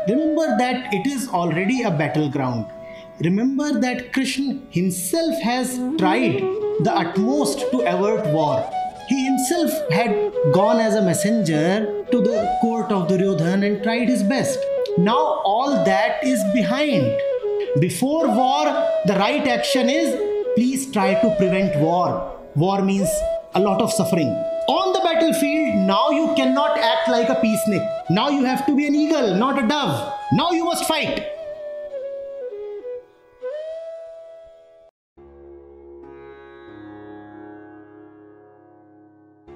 Remember that it is already a battleground. Remember that Krishna himself has tried the utmost to avert war. He himself had gone as a messenger to the court of Duryodhana and tried his best. Now all that is behind. Before war, the right action is please try to prevent war. War means a lot of suffering. On the battlefield, now you cannot act like a peacenik. Now you have to be an eagle, not a dove. Now you must fight.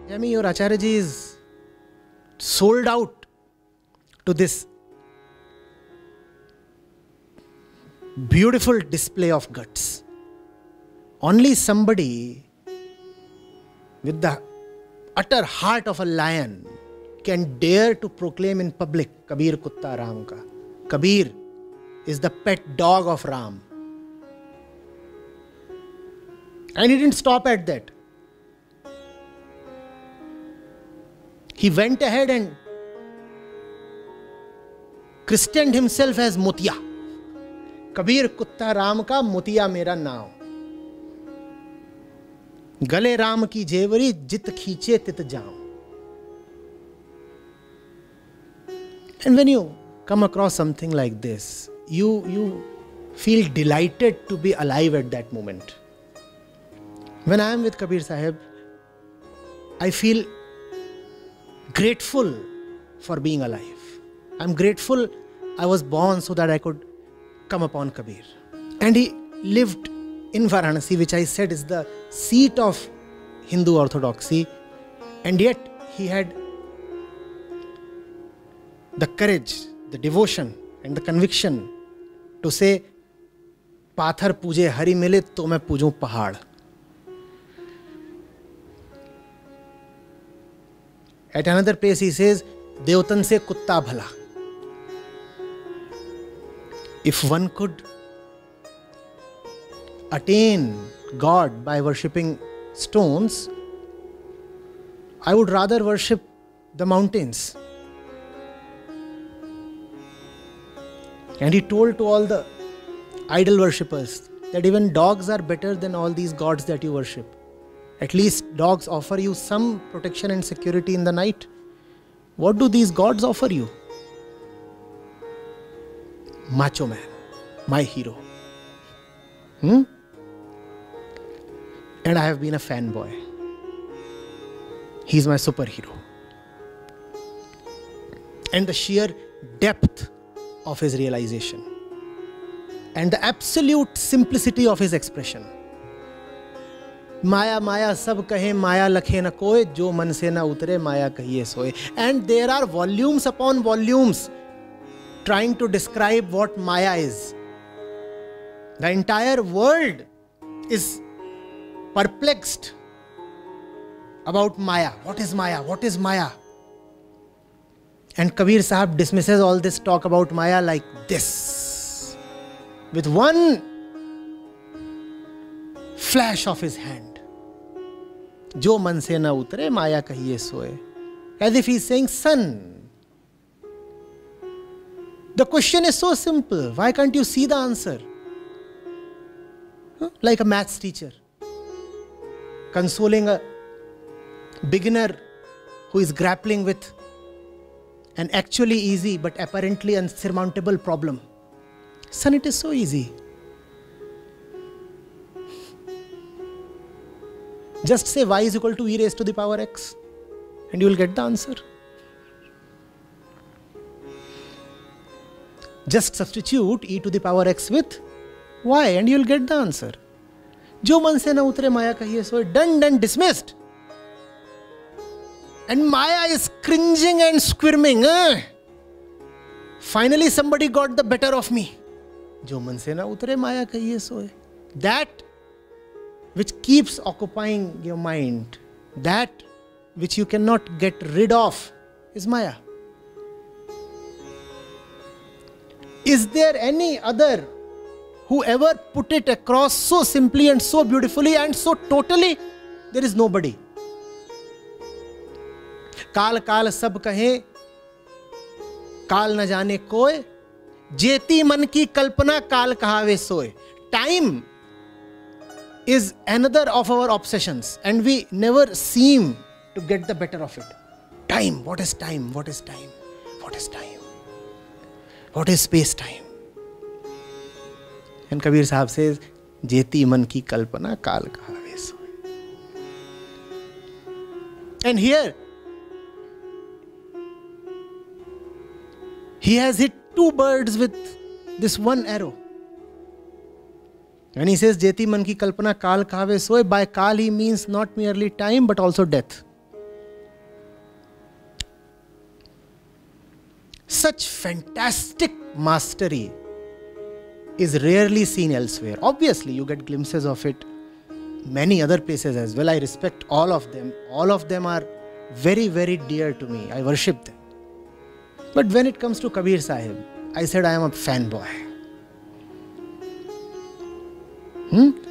Yami, your Acharya Ji is sold out to this beautiful display of guts. Only somebody with the utter heart of a lion can dare to proclaim in public, Kabir Kutta Ram Ka. Kabir is the pet dog of Ram. And he didn't stop at that. He went ahead and christened himself as Motiya. Kabir Kutta Ram Ka, Motiya Mera Naam. Gale Ram ki jewari, jit khiche tit jaam. And when you come across something like this, you feel delighted to be alive at that moment. When I am with Kabir Saheb, I feel grateful for being alive. I'm grateful I was born so that I could come upon Kabir. And he lived in Varanasi, which I said is the seat of Hindu orthodoxy. And yet he had the courage, the devotion and the conviction to say, Pathar puje hari mile to main pujun pahad. At another place he says, Devtan se kutta bhala. If one could attain God by worshipping stones, I would rather worship the mountains. And he told to all the idol worshippers that even dogs are better than all these gods that you worship. At least dogs offer you some protection and security in the night. What do these gods offer you? Macho man, my hero. And I have been a fanboy. He's my superhero. And the sheer depth of his realization and the absolute simplicity of his expression. Maya Maya sab kahe maya lakhe na koy, jo man se na utre maya kahiye soye. And there are volumes upon volumes trying to describe what Maya is. The entire world is perplexed about Maya. What is Maya? What is Maya? And Kabir Saheb dismisses all this talk about Maya like this, with one flash of his hand. Jo man se na utre Maya kahiye soye. As if he's saying, son, the question is so simple. Why can't you see the answer? Like a maths teacher consoling a beginner who is grappling with an actually easy but apparently unsurmountable problem. Son, it is so easy. Just say y is equal to e raised to the power x and you will get the answer. Just substitute e to the power x with y and you will get the answer. Jo man se na utre Maya kahiye soye. Done, dismissed. And Maya is cringing and squirming. Finally somebody got the better of me. Jo man se na utre Maya kahiye soye. That which keeps occupying your mind, that which you cannot get rid of, is Maya. Is there any other who ever put it across so simply and so beautifully and so totally? There is nobody. काल काल सब कहे, काल न जाने कोय, जेती मन की कल्पना काल कहावे सोए. Time is another of our obsessions, and we never seem to get the better of it. Time. What is time? What is time? What is time? What is space-time? And Kabir Saheb says, Jeti man ki kalpana kal kahave soe. And here, he has hit two birds with this one arrow. When he says, Jeti man ki kalpana kal kahave soe, by kal he means not merely time but also death. Such fantastic mastery is rarely seen elsewhere. Obviously, you get glimpses of it many other places as well. I respect all of them. All of them are very, very dear to me. I worship them. But when it comes to Kabir Saheb, I said I am a fanboy.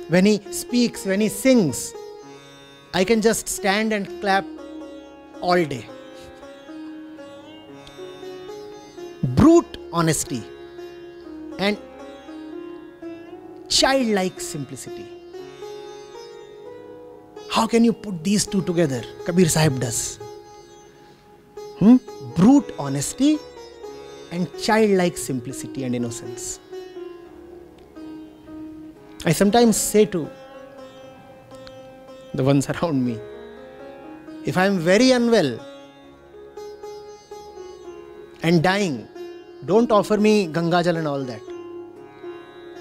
When he speaks, when he sings, I can just stand and clap all day. Brute honesty and childlike simplicity. How can you put these two together? Kabir Saheb does. Brute honesty and childlike simplicity and innocence. I sometimes say to the ones around me, if I am very unwell and dying, don't offer me Ganga Jal and all that.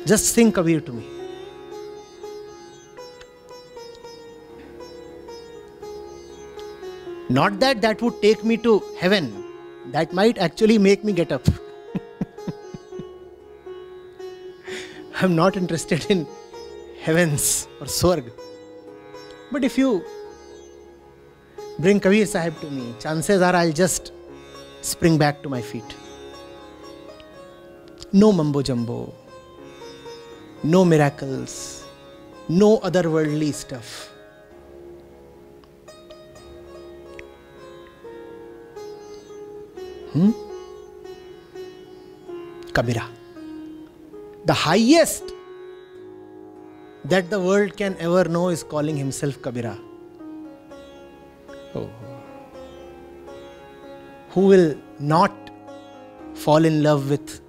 Just sing Kabir to me. Not that that would take me to heaven. That might actually make me get up. I'm not interested in heavens or Swarg. But if you bring Kabir Saheb to me, chances are I'll just spring back to my feet. No mumbo jumbo, no miracles, no otherworldly stuff. Kabira. The highest that the world can ever know is calling himself Kabira. Oh. Who will not fall in love with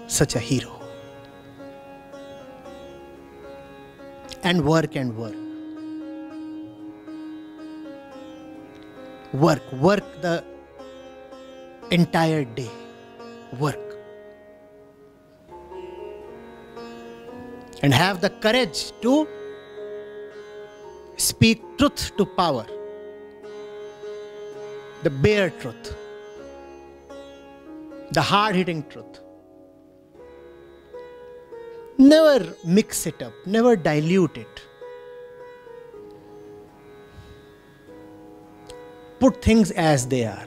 such a hero? And work and work. Work the entire day. Work. And have the courage to speak truth to power. The bare truth. The hard-hitting truth. Never mix it up. Never dilute it. Put things as they are.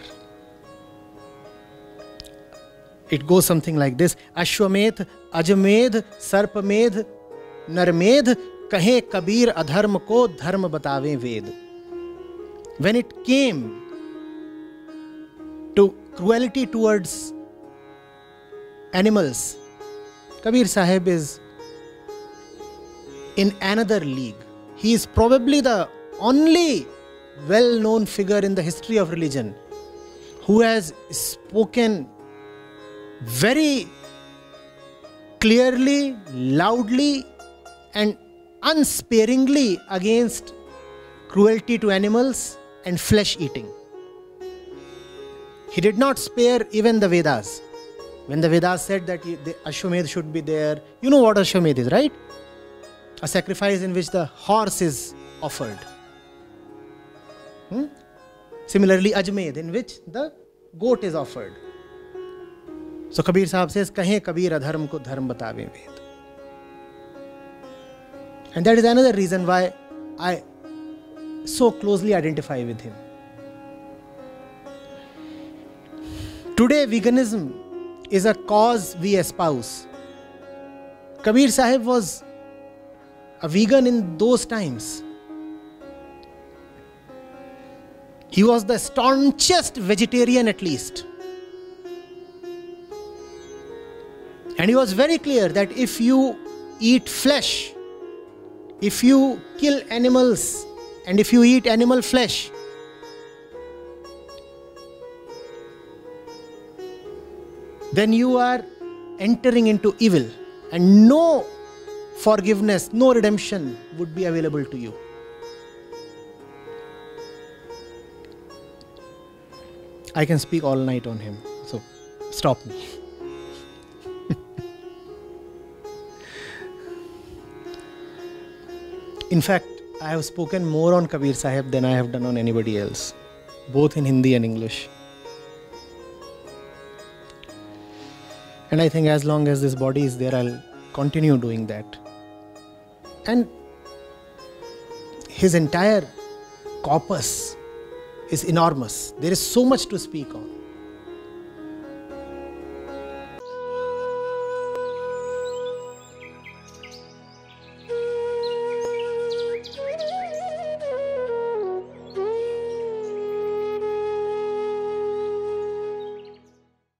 It goes something like this. Ashwamedh, Ajamedh, Sarpamedh, Narmedh, kahe Kabir adharm ko dharm batave Ved. When it came to cruelty towards animals, Kabir Saheb is in another league. He is probably the only well-known figure in the history of religion who has spoken very clearly, loudly and unsparingly against cruelty to animals and flesh eating. He did not spare even the Vedas. When the Vedas said that the Ashwamedh should be there, you know what Ashwamedh is, right? A sacrifice in which the horse is offered. Similarly, Ajamedh, in which the goat is offered. So Kabir Sahib says, Kahe Kabir adharm ko dharm batave Ved. And that is another reason why I so closely identify with him. Today, veganism is a cause we espouse. Kabir Sahib was a vegan in those times. He was the staunchest vegetarian at least. And he was very clear that if you eat flesh, if you kill animals, and if you eat animal flesh, then you are entering into evil, and no forgiveness, no redemption would be available to you. I can speak all night on him, so stop me. In fact, I have spoken more on Kabir Saheb than I have done on anybody else, both in Hindi and English. And I think as long as this body is there, I'll continue doing that. And his entire corpus is enormous. There is so much to speak on.